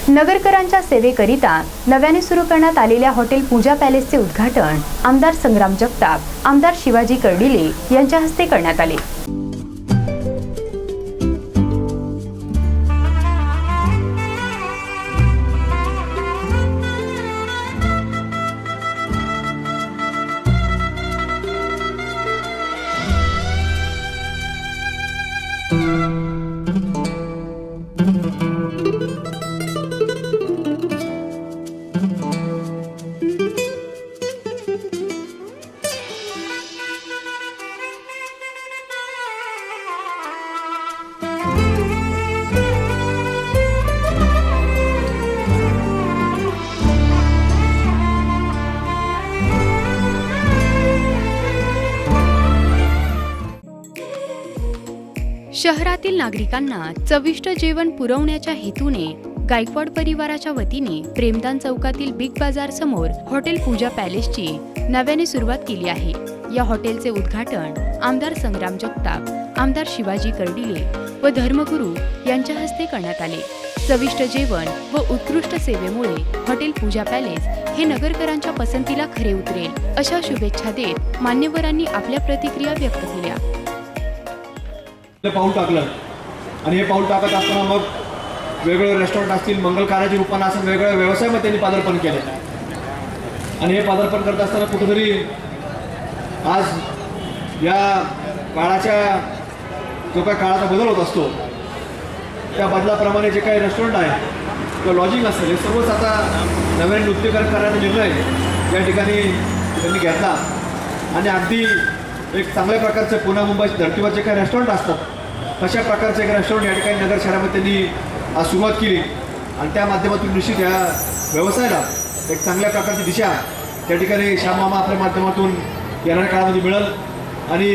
नगरकरांच्या सेवेकरिता नव्याने सुरू करण्यात आलेल्या हॉटेल पूजा पॅलेसचे उद्घाटन आमदार संग्राम जगताप, आमदार शिवाजी कर्डिले यांच्या हस्ते करण्यात आले। शहरातील नागरिकांना चविष्ट जेवण पुरवण्याच्या हेतूने गायकवाड परिवाराच्या वतीने प्रेमदान चौकातील बिग बाजार समोर हॉटेल पूजा पॅलेसची नव्याने सुरुवात केली आहे। या हॉटेलचे उद्घाटन आमदार संग्राम जगताप, आमदार शिवाजी कर्डिले व धर्मगुरू यांच्या हस्ते करण्यात आले। चविष्ट जेवण व उत्कृष्ट सेवेमुळे हॉटेल पूजा पॅलेस हे नगरकरांच्या पसंतीला खरे उतरेल अशा शुभेच्छा देत मान्यवरांनी आपल्या प्रतिक्रिया व्यक्त केल्या। पाऊल टाकलं आणि हे पाऊल टाकत असताना मग वेगवेगळे रेस्टॉरंट असतील, मंगल कार्याच्या रूपाने असं वेगवेगळ्या व्यवसायामध्ये त्यांनी पदार्पण केले आणि हे पदार्पण करत असताना कुठेतरी आज या काळाच्या जो काही काळाचा बदल होत असतो त्या बदलाप्रमाणे जे काही रेस्टॉरंट आहे किंवा लॉजिंग असेल हे सर्वच आता नव्याने नृत्यकरण करण्याचा निर्णय या ठिकाणी त्यांनी घेतला आणि अगदी एक चांगल्या प्रकारचे पुणे मुंबई धर्तीवर जे काही रेस्टॉरंट असतात तशा प्रकारचे एक रेस्टॉरंट या ठिकाणी नगर शहरामध्ये त्यांनी आज सुरुवात केली आणि त्या माध्यमातून निश्चित या व्यवसायाला एक चांगल्या प्रकारची दिशा त्या ठिकाणी श्याममामा आपल्या माध्यमातून येणाऱ्या काळामध्ये मिळेल आणि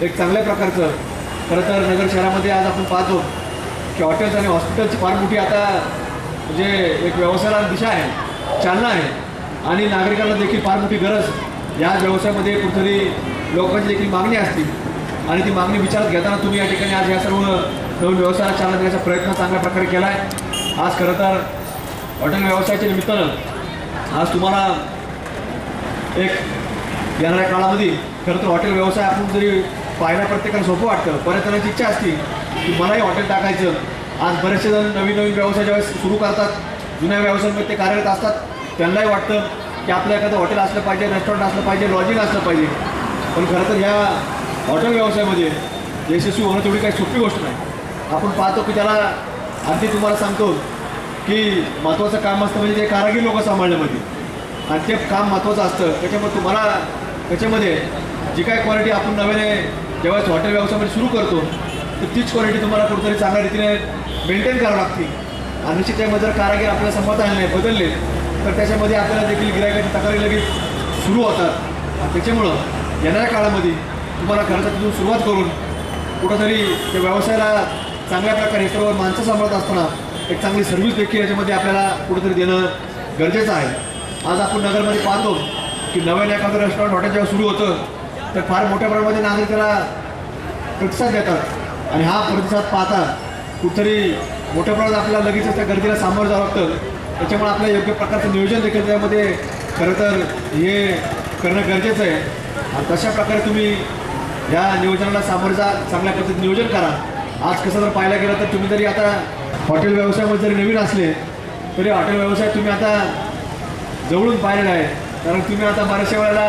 एक चांगल्या प्रकारचं खरं तर नगर शहरामध्ये आज आपण पाहतो की हॉटेल्स आणि हॉस्पिटलची फार मोठी आता म्हणजे एक व्यवसायाला दिशा आहे, चालना आहे आणि नागरिकांना देखील फार मोठी गरज या व्यवसायामध्ये कुठेतरी लोकांची देखील मागणी असतील आणि ती मागणी विचारात घेताना तुम्ही या ठिकाणी आज या सर्व नवीन व्यवसायाला चालना देण्याचा प्रयत्न चांगल्या प्रकारे केला आहे। आज खरं तर हॉटेल व्यवसायाच्या निमित्तानं आज तुम्हाला एक येणाऱ्या काळामध्ये खरं तर हॉटेल व्यवसाय आपण जरी पाहायला प्रत्येकाला सोपं वाटतं, बऱ्याच जणांची इच्छा असते की मलाही हॉटेल टाकायचं। आज बरेचसे जण नवीन नवीन व्यवसाय ज्यावेळेस सुरू करतात, जुन्या व्यवसायांमध्ये ते कार्यरत असतात, त्यांनाही वाटतं की आपलं एखादं हॉटेल असलं पाहिजे, रेस्टॉरंट असलं पाहिजे, लॉजिंग असलं पाहिजे। पण खरं तर ह्या हॉटेल व्यवसायामध्ये यशस्वी होणं तेवढी काही सोपी गोष्ट नाही। आपण पाहतो की त्याला अगदी तुम्हाला सांगतो की महत्त्वाचं काम असतं म्हणजे ते कारागीर लोक सांभाळण्यामध्ये आणि ते काम महत्त्वाचं असतं। त्याच्यामुळे तुम्हाला त्याच्यामध्ये जी काय क्वालिटी आपण नव्याने जेव्हा हॉटेल व्यवसायामध्ये सुरू करतो तर तीच क्वालिटी तुम्हाला कुठेतरी चांगल्या रीतीने मेंटेन करावं लागते आणि निश्चित त्यामध्ये जर कारागीर आपल्याला संमत आले नाही, बदलले तर त्याच्यामध्ये आपल्याला देखील गिरायकाची तक्रारी लगेच सुरू होतात। त्याच्यामुळं येणाऱ्या काळामध्ये तुम्हाला खरं तर तिथून सुरुवात करून कुठंतरी त्या व्यवसायाला चांगल्या प्रकारे सर्व माणसं सांभाळत असताना एक चांगली सर्व्हिस देखील याच्यामध्ये आपल्याला कुठंतरी देणं गरजेचं आहे। आज आपण नगरमध्ये पाहतो की नव्याने एखादं रेस्टॉरंट हॉटेल जेव्हा सुरू होतं तर फार मोठ्या प्रमाणामध्ये नागरिक त्याला प्रतिसाद देतात आणि हा प्रतिसाद पाहता कुठंतरी मोठ्या प्रमाणात आपल्याला लगेचच त्या गर्दीला सामोरं जावं लागतं। त्याच्यामुळे आपल्याला योग्य प्रकारचं नियोजन देखील त्यामध्ये खरं तर हे करणं गरजेचं आहे आणि तशा प्रकारे तुम्ही या नियोजनाला सामोरं जा, चांगल्या पद्धतीने नियोजन करा। आज कसं जर पाहायला गेलं तर तुम्ही जरी आता हॉटेल व्यवसायामध्ये जरी नवीन असले तरी हॉटेल व्यवसाय तुम्ही आता जवळून पाहिलेला आहे, कारण तुम्ही आता बऱ्याचशा वेळेला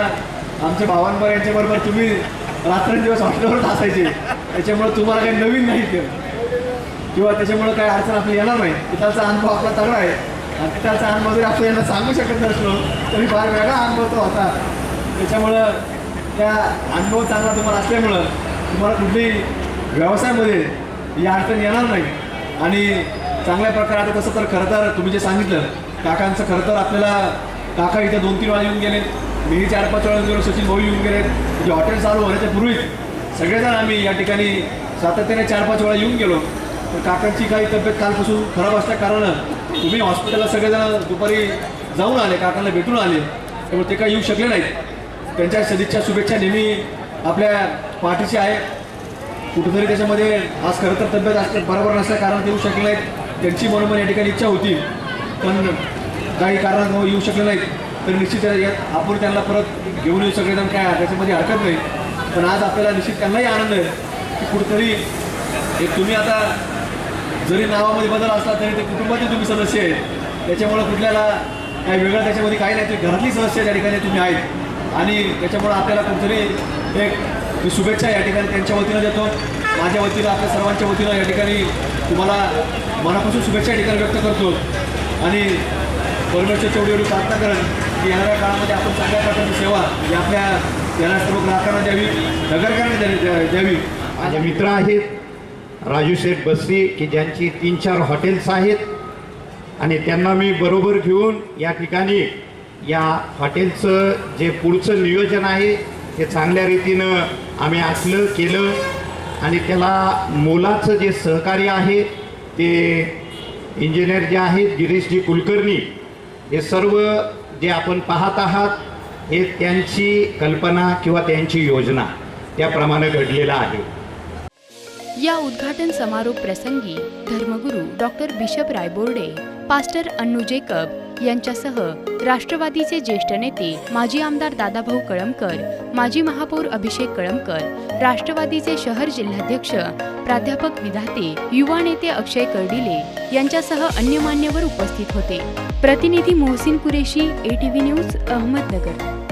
आमच्या भावांवर यांच्याबरोबर तुम्ही रात्रंदिवस हॉटेलवरच असायचे, त्याच्यामुळं तुम्हाला काही नवीन नाही ते किंवा त्याच्यामुळं काही अडचण आपली येणार नाही। तिथाचा अनुभव आपला तगडा आहे आणि तिथाचा अनुभव जरी आपण यांना सांगू शकत नसलो तरी फार वेगळा अनुभव तो होता। त्याच्यामुळं त्या अनुभव चांगला तुम्हाला असल्यामुळं तुम्हाला कुठल्याही व्यवसायामध्ये ही अडचण येणार नाही आणि चांगल्या प्रकारे आता तसं तर खरं तर तुम्ही जे सांगितलं काकांचं खरं तर आपल्याला काका इथं 2-3 वेळा येऊन गेले, मीही 4-5 वेळा गेलो, सचिन भाऊ येऊन गेलेत। म्हणजे हॉटेल चालू होण्याच्या पूर्वीच सगळेजण आम्ही या ठिकाणी सातत्याने 4-5 वेळा येऊन गेलो। तर काकांची काही तब्येत कालपासून खराब असल्या कारणानं तुम्ही हॉस्पिटलला सगळेजण दुपारी जाऊन आले, काकांना भेटून आले, त्यामुळे ते काही येऊ शकले नाहीत। त्यांच्या सदिच्छा शुभेच्छा नेहमी आपल्या पाठीशी आहे। कुठेतरी त्याच्यामध्ये आज खरं तर तब्येत बरोबर नसल्या कारण देऊ शकले नाहीत, त्यांची मनोमन या ठिकाणी इच्छा होती, पण काही कारणामुळे येऊ शकले नाहीत. तर निश्चित आपण त्यांना परत घेऊन येऊ सगळेजण, काय त्याच्यामध्ये हरकत नाही. पण आज आपल्याला निश्चित त्यांनाही आनंद आहे की कुठेतरी एक तुम्ही आता जरी नावामध्ये बदल असला तरी ते कुटुंबातील तुम्ही सदस्य आहेत. त्याच्यामुळं कुठल्याला काही वेगळं त्याच्यामध्ये काही नाही, ते घरातली सदस्य त्या ठिकाणी तुम्ही आहेत. आणि त्याच्यामुळं आपल्याला कुठेतरी एक मी शुभेच्छा या ठिकाणी त्यांच्या वतीनं देतो. माझ्या वतीनं आपल्या सर्वांच्या वतीनं या ठिकाणी तुम्हाला मनापासून शुभेच्छा या ठिकाणी व्यक्त करतो. आणि परमेश्वर तेवढी एवढी प्रार्थना करेन की येणाऱ्या काळामध्ये आपण चांगल्या प्रकारची सेवा ही आपल्या येणाऱ्या सर्व ग्राहकांना द्यावी, नगरकरांना द्यावी. माझे मित्र आहेत राजू शेठ बस्ती की ज्यांची 3-4 हॉटेल्स आहेत आणि त्यांना मी बरोबर घेऊन या ठिकाणी या हॉटेलचं जे पुढचं नियोजन आहे ते चांगल्या रीतीनं आम्ही आखलं केलं आणि त्याला मोलाचं जे सहकार्य आहे ते इंजिनियर जे आहेत गिरीशजी कुलकर्णी, हे सर्व जे आपण पाहत आहात हे त्यांची कल्पना किंवा त्यांची योजना त्याप्रमाणे घडलेलं आहे. या उद्घाटन समारोप प्रसंगी धर्मगुरू doctor bishop Raiborde, pastor Annu Jacob यांच्यासह राष्ट्रवादीचे ज्येष्ठ नेते माजी आमदार दादाभाऊ कळमकर, माजी महापौर अभिषेक कळमकर, राष्ट्रवादीचे शहर जिल्हाध्यक्ष प्राध्यापक विधाते, युवा नेते अक्षय कर्डिले यांच्यासह अन्य मान्यवर उपस्थित होते. प्रतिनिधी मोहसिन कुरेशी, ATV न्यूज, अहमदनगर.